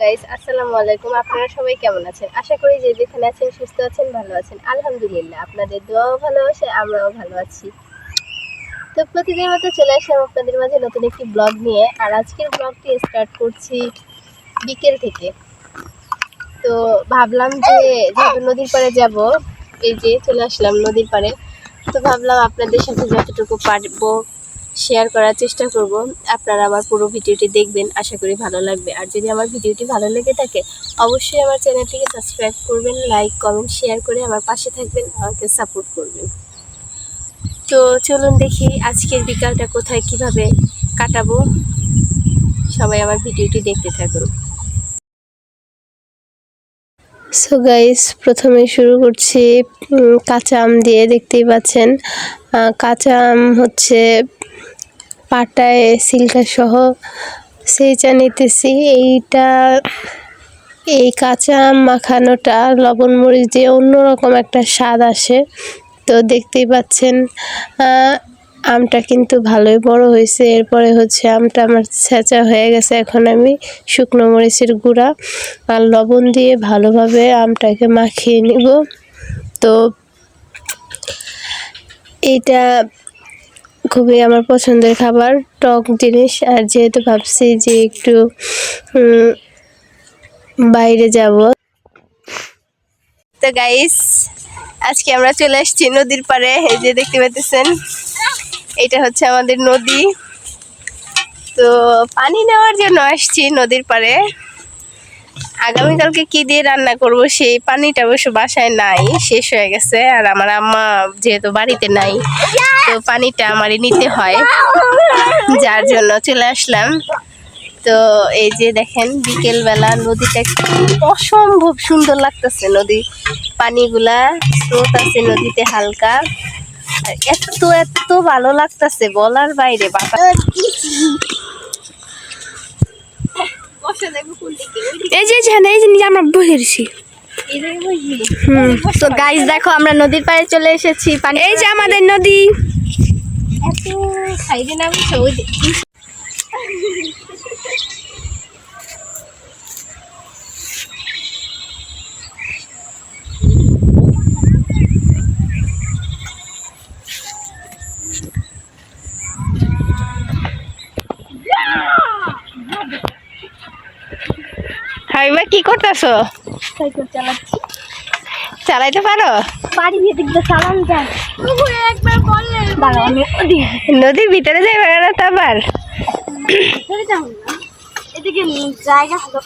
Guys আসসালামু আলাইকুম। আপনারা সবাই কেমন আছেন? আশা করি যে যেখানে আছেন সুস্থ আছেন, ভালো আছেন। আলহামদুলিল্লাহ, আপনাদের দোয়াও ভালোবাসে, আমরাও ভালো আছি। তো প্রতিদিনের মতো চলে আসলাম আপনাদের মাঝে নতুন একটি ব্লগ নিয়ে। আর আজকের ব্লগটি স্টার্ট করছি বিকেল থেকে। তো ভাবলাম যে যেহেতু নদীর পাড়ে যাব, এই যে চলে আসলাম নদীর পাড়ে। তো ভাবলাম আপনাদের সাথে যতটুকু পারবো শেয়ার করার চেষ্টা করব। আপনারা আমার পুরো ভিডিওটি দেখবেন, আশা করি ভালো লাগবে। আর যদি আমার ভিডিওটি ভালো লেগে থাকে অবশ্যই আমার চ্যানেলটিকে সাবস্ক্রাইব করবেন, লাইক কমেন্ট শেয়ার করে আমার পাশে থাকবেন, আমাকে সাপোর্ট করবেন। তো চলুন দেখি আজকের বিকালটা কোথায় কিভাবে কাটাবো। সবাই আমার ভিডিওটি দেখতে থাকুন। সো গাইস, প্রথমে শুরু করছি কাঁচা আম দিয়ে। দেখতেই পাচ্ছেন কাঁচা আম হচ্ছে পাটায় সিল্কা সহ সেইটা নিতেছি। এই কাঁচা আম মাখানোটা লবণ মরিচ দিয়ে অন্যরকম একটা স্বাদ আসে। তো দেখতেই পাচ্ছেন আমটা কিন্তু ভালোই বড় হয়েছে। এরপরে হচ্ছে আমটা আমার ছেঁচা হয়ে গেছে। এখন আমি শুকনো মরিচের গুঁড়া আর লবণ দিয়ে ভালোভাবে আমটাকে মাখিয়ে নিব। তো এইটা খুবই আমার পছন্দের খাবার, টক জিনিস। আর যেহেতু ভাবছি যে একটু বাইরে যাব, তো গাইস আজকে আমরা চলে আসছি নদীর পাড়ে। এই যে দেখতে পাচ্ছেন এটা হচ্ছে আমাদের নদী। তো পানি নেওয়ার জন্য আসছি নদীর পাড়ে। আগামীকালকে কি দিয়ে রান্না করব সেই পানিটা অবশ্য বাসায় নাই, শেষ হয়ে গেছে। আর আমার আম্মা যেহেতু বাড়িতে নাই, তো পানিটা আমারই নিতে হয়, যার জন্য চলে আসলাম। তো এই যে দেখেন বিকেলবেলা নদীটা অসম্ভব সুন্দর লাগতেছে। নদীর পানিগুলা স্রোত আছে নদীতে হালকা, আর এত এত ভালো লাগতেছে বলার বাইরে। এই যে আমরা বসে রয়েছি। তো গাইস দেখো, আমরা নদীর পাড়ে চলে এসেছি। এই যে আমাদের নদী। এত খাইবে না বুঝছো। হাইবা কি করতেছো? সাইকেল চালাচ্ছি। চালাইতে পারো? বাড়ি দিয়ে দিকটা চালান যায়। একবার বললে নদীর ভিতরে যাইবা না তো আবার? এদিকে জায়গা হলো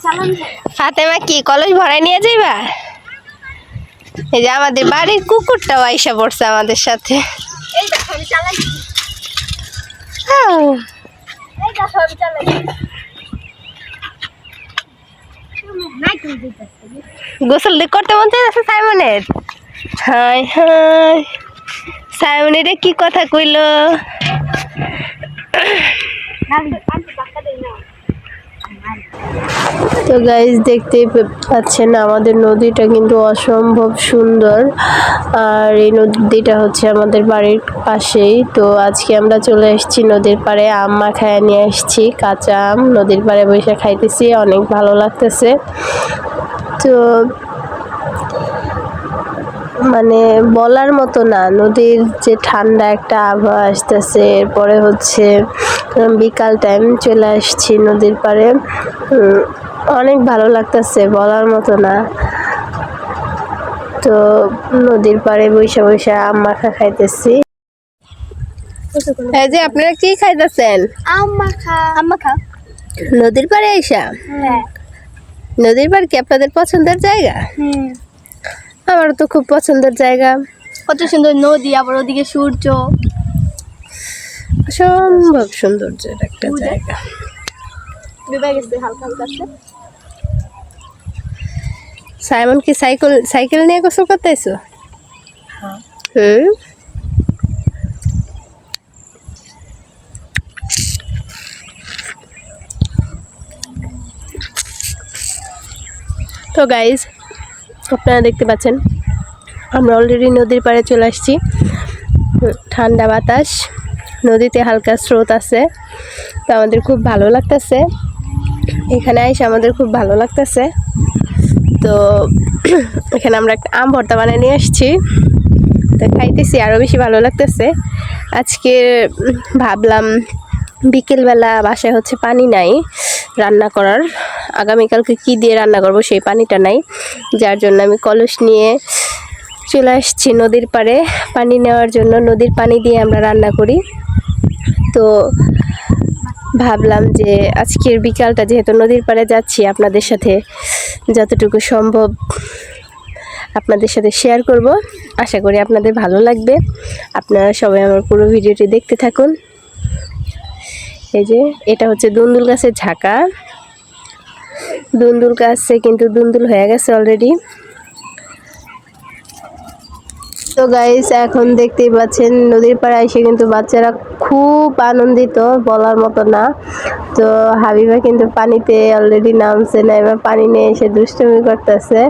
চালান যায়। ফাতেমা কি কলেজ ভরাই নিয়ে যাইবা? এই যে আমাদের বাড়ির কুকুরটাও আইসা পড়ছে আমাদের সাথে। এই দেখো আমি চালাচ্ছি। এই দেখো আমি চালাচ্ছি। গোসল করতে মন চাইছে সাইমনের। হাই হাই, সাইমনের কি কথা কইলো? তো গাইস দেখতেই পাচ্ছেন আমাদের নদীটা কিন্তু অসম্ভব সুন্দর। আর এই নদীটা হচ্ছে আমাদের বাড়ির পাশেই। তো আজকে আমরা চলে এসেছি নদীর পাড়ে, আম মাখায় নিয়ে এসেছি। কাঁচা আম নদীর পাড়ে বসে খাইতেছি, অনেক ভালো লাগতেছে। তো মানে বলার মতো না, নদীর যে ঠান্ডা একটা আবহাওয়া আসতেছে। এরপরে হচ্ছে বিকাল টাইম চলে আসছি নদীর পাড়ে, অনেক ভালো লাগতেছে, বলার মতো না। তো নদীর পাড়ে বসে বসে আম মাখা খাইতেছি। এই যে আপনারা কি খাইতেছেন? আম মাখা। নদীর পাড়ে আইসা? হ্যাঁ। নদীর পাড় কি আপনাদের পছন্দের জায়গা? আমারও তো খুব পছন্দের জায়গা। কত সুন্দর নদী, আবার ওদিকে সূর্য। অসম্ভব সৌন্দর্যের একটা জায়গা। ডুবে গেছে হালকা হালকা। সাইমন কি সাইকেল নিয়ে গোসল করতে আইছো? তো গাইজ আপনারা দেখতে পাচ্ছেন আমরা অলরেডি নদীর পাড়ে চলে আসছি। ঠান্ডা বাতাস, নদীতে হালকা স্রোত আছে, তো আমাদের খুব ভালো লাগতেছে। এখানে এসে আমাদের খুব ভালো লাগতেছে। তো এখানে আমরা একটা আম ভর্তা বানিয়ে নিয়ে আসছি, তো খাইতেছি, আরও বেশি ভালো লাগতেছে। আজকে ভাবলাম বিকেলবেলা বাসায় হচ্ছে পানি নাই রান্না করার, আগামীকালকে কি দিয়ে রান্না করব সেই পানিটা নাই, যার জন্য আমি কলস নিয়ে চলে আসছি নদীর পাড়ে পানি নেওয়ার জন্য। নদীর পানি দিয়ে আমরা রান্না করি। তো ভাবলাম যে আজকের বিকালটা যেহেতু নদীর পাড়ে যাচ্ছি, আপনাদের সাথে যতটুকু সম্ভব আপনাদের সাথে শেয়ার করব। আশা করি আপনাদের ভালো লাগবে। আপনারা সবাই আমার পুরো ভিডিওটি দেখতে থাকুন। এই যে এটা হচ্ছে দুন্দুল গাছের ঝাঁকা। দুন্দুল গাছে কিন্তু দুন্দুল হয়ে গেছে অলরেডি। তো গাইস, এখন দেখতেই পাচ্ছেন নদীর পাড়ে এসে কিন্তু বাচ্চারা খুব আনন্দিত, বলার মতো না। তো হাবিবা কিন্তু পানিতে অলরেডি নামছে না, এবার পানি নিয়ে এসে দুষ্টুমি করতেছে।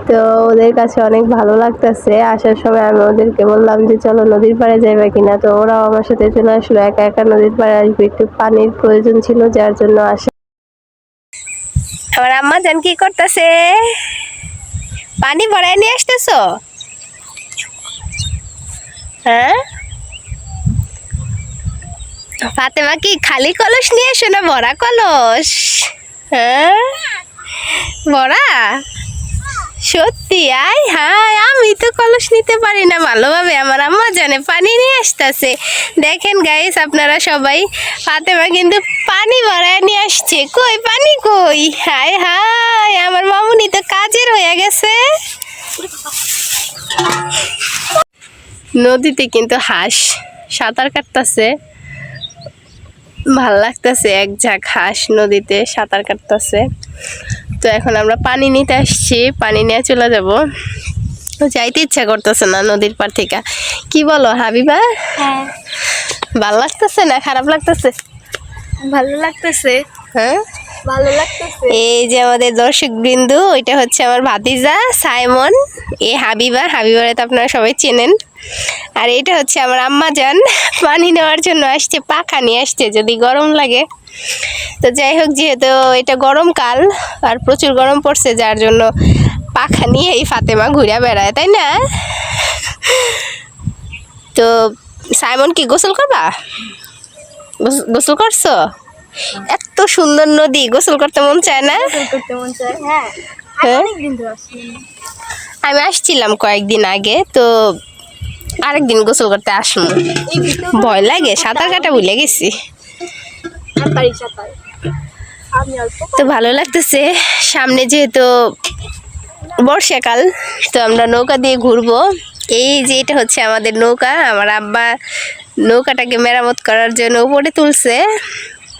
তো ওদের কাছে অনেক ভালো লাগতেছে। আসার সময় আমি ওদেরকে বললাম যে চলো নদীর পাড়ে যাইবা কিনা, তো ওরাও আমার সাথে চলে আসলো। একা একা নদীর পাড়ে আসবে, একটু পানির প্রয়োজন ছিল, যার জন্য আসে। আমার আম্মা জান কি করতেছে? পানি ভরায় নিয়ে আসতেছো? হ্যাঁ, ফাতেমা কি খালি কলস নিয়ে এসো না ভরা কলস? হ্যাঁ, ভরা? সত্যি? আয় হায়, আমি তো কলস নিতে পারি না ভালোভাবে, আমার আম্মা জানে পানি নিয়ে আসতেছে। দেখেন গাইস আপনারা সবাই, ফাতেমা কিন্তু পানি ভরায় নিয়ে আসছে। কই পানি কই? হায় হায়, আমার মামুনি তো কাজের হয়ে গেছে। নদীতে কিন্তু হাঁস সাঁতার কাটতেছে, ভাল লাগতেছে। এক ঝাঁক হাঁস নদীতে সাঁতার কাটতেছে। তো এখন আমরা পানি নিতে আসছি, পানি নিয়ে চলে যাব। যাইতে ইচ্ছা করতেছে না নদীর পার থেকে। কি বলো হাবিবা? হ্যাঁ, ভাল লাগতেছে না খারাপ লাগতেছে? ভালো লাগতেছে। হ্যাঁ, ভালো লাগতেছে। এই যে আমাদের দর্শক বিন্দু, ওইটা হচ্ছে আমার ভাতিজা সাইমন। এই হাবিবা, হাবিবারে তো আপনারা সবাই চেনেন। আর এটা হচ্ছে আমার আম্মা জান, পানি নেওয়ার জন্য আসছে, পাখা নিয়ে আসছে যদি গরম লাগে। তো যাই হোক, যেহেতু এটা গরমকাল আর প্রচুর গরম পড়ছে, যার জন্য পাখা নিয়ে এই ফাতেমা ঘুরে বেড়ায়, তাই না? তো সাইমন কি গোসল করবা? গোসল করছো? এত সুন্দর নদী, গোসল করতে মন চায় না? করতে মন চায়। হ্যাঁ, হ্যাঁ, অনেকদিন ধরে আসছি। আমি আসছিলাম কয়েকদিন আগে, তো আরেকদিন গোসল করতে আসবো। ভয় লাগে, সাঁতার কাটা ভুলে গেছি। তো ভালো লাগতেছে। সামনে যেহেতু বর্ষাকাল, তো আমরা নৌকা দিয়ে ঘুরবো। এই যে এটা হচ্ছে আমাদের নৌকা, আমার আব্বা নৌকাটাকে মেরামত করার জন্য উপরে তুলছে।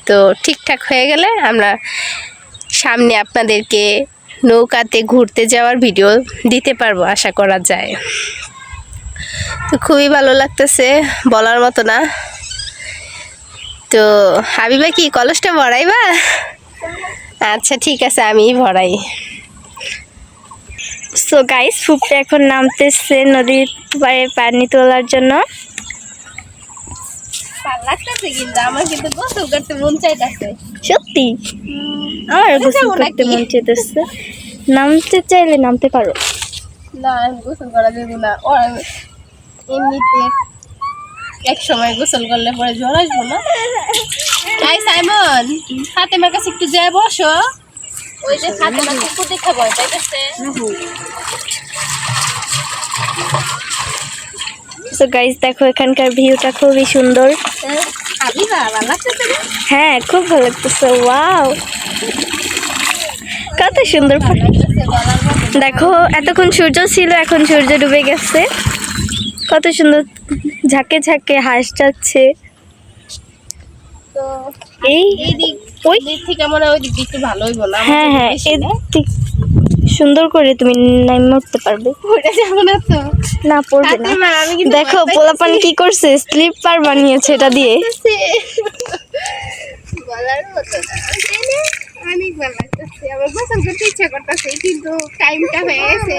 তো ঠিকঠাক হয়ে গেলে আমরা সামনে আপনাদেরকে নৌকাতে ঘুরতে যাওয়ার ভিডিও দিতে পারবো আশা করা যায়। তো খুবই ভালো লাগতেছে, বলার মতো না। তো হাবিবা কি কলসটা ভরাইবা? আচ্ছা ঠিক আছে, আমিই ভরাই। সো গাইস, ফুপি এখন নামতেছে নদীর পাড়ে পানি তোলার জন্য। ভালো লাগতেছে, কিন্তু আমার কিন্তু গোসল করতে মন চাইতেছে। সত্যি আমার গোসল করতে মন চাইতেছে। নামতে চাইলে নামতে পারো। না, আমি গোসল করা যাবো না। এমনিতে এক সময় গোসল করলে পরে জ্বর আসবো না। তাই সাইমন, ফাতেমার কাছে একটু যায় বসো। ওই যে ফাতেমা কুকুর দেখা ভয় পাইতেছে। সো গাইস দেখো, এখানকার ভিউটা খুবই সুন্দর। হাবিবা, ভালো লাগতেছে না? হ্যাঁ, খুব ভালো লাগতেছে। ওয়াও, কত সুন্দর। দেখো, এতক্ষণ সূর্য ছিল, এখন সূর্য ডুবে গেছে। কত সুন্দর ঝাঁকে ঝাঁকে হাঁস যাচ্ছে। তো এই ওই দিক থেকে মনে হয় ওই দিক একটু ভালো হইব না? হ্যাঁ হ্যাঁ, এদিক সুন্দর করে তুমি নাইমা উঠতে পারবে। ওইটা যাবো না তো? না, পড়বে না। ফাতেমা, আমি কিন্তু দেখো ভয় পোলাপান পাইতেছি। কি করছে, স্লিপার বানিয়েছে এটা দিয়ে। বলার মতো না, তাই না? অনেক ভালো লাগতেছে। আমার গোসল করতে ইচ্ছা করতেছে, কিন্তু টাইমটা হয়ে গেছে,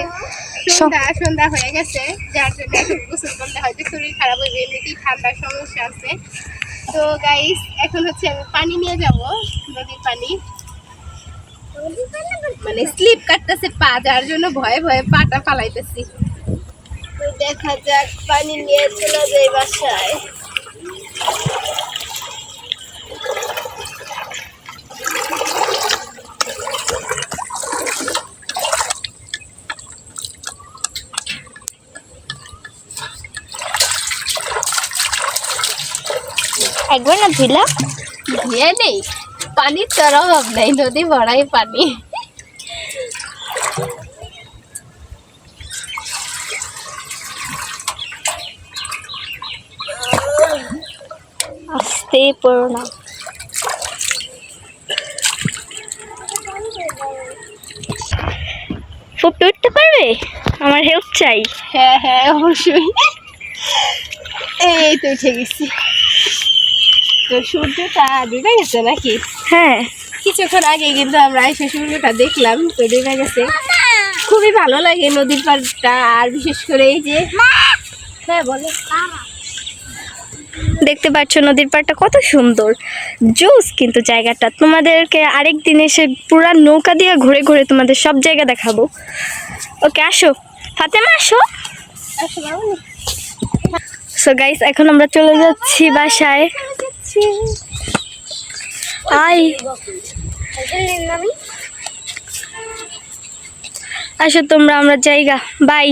সন্ধ্যা হয়ে গেছে, যার জন্য এখন গোসল করলে হয়তো শরীর খারাপ হইবে, এমনিতেই ঠান্ডার সমস্যা আছে। তো গাইস, এখন হচ্ছে আমি পানি নিয়ে যাব, নদীর পানি। মানে স্লিপ কাটতেছে পা, যার জন্য ভয়ে ভয়ে পাটা ফালাইতেছি। তো দেখা যাক, পানি নিয়ে চলে যাই বাসায়। একবার না ধুইলা ধুয়ে নেই, পানির তোর অভাব নাই, নদী ভরাই পানি। আস্তে পড়ো না। ফুপি উঠতে পারবে? আমার হেল্প চাই। হ্যাঁ হ্যাঁ অবশ্যই। এই তো উঠে গেছি। তো সূর্যটা ডুবে গেছে নাকি? হ্যাঁ, কিছুক্ষণ আগে কিন্তু আমরা এসে সূর্যটা দেখলাম, তো ডুবে গেছে। খুবই ভালো লাগে নদীর পাড়টা, আর বিশেষ করে এই যে, হ্যাঁ বলো, দেখতে পাচ্ছ নদীর পাড়টা কত সুন্দর, জোস কিন্তু জায়গাটা। তোমাদেরকে আরেক দিন এসে পুরা নৌকা দিয়ে ঘুরে ঘুরে তোমাদের সব জায়গা দেখাবো। ওকে, আসো ফাতেমা, আসো। আসো বাবু। সো গাইস, এখন আমরা চলে যাচ্ছি বাসায়। আসো তোমরা, আমরা জায়গা। বাই।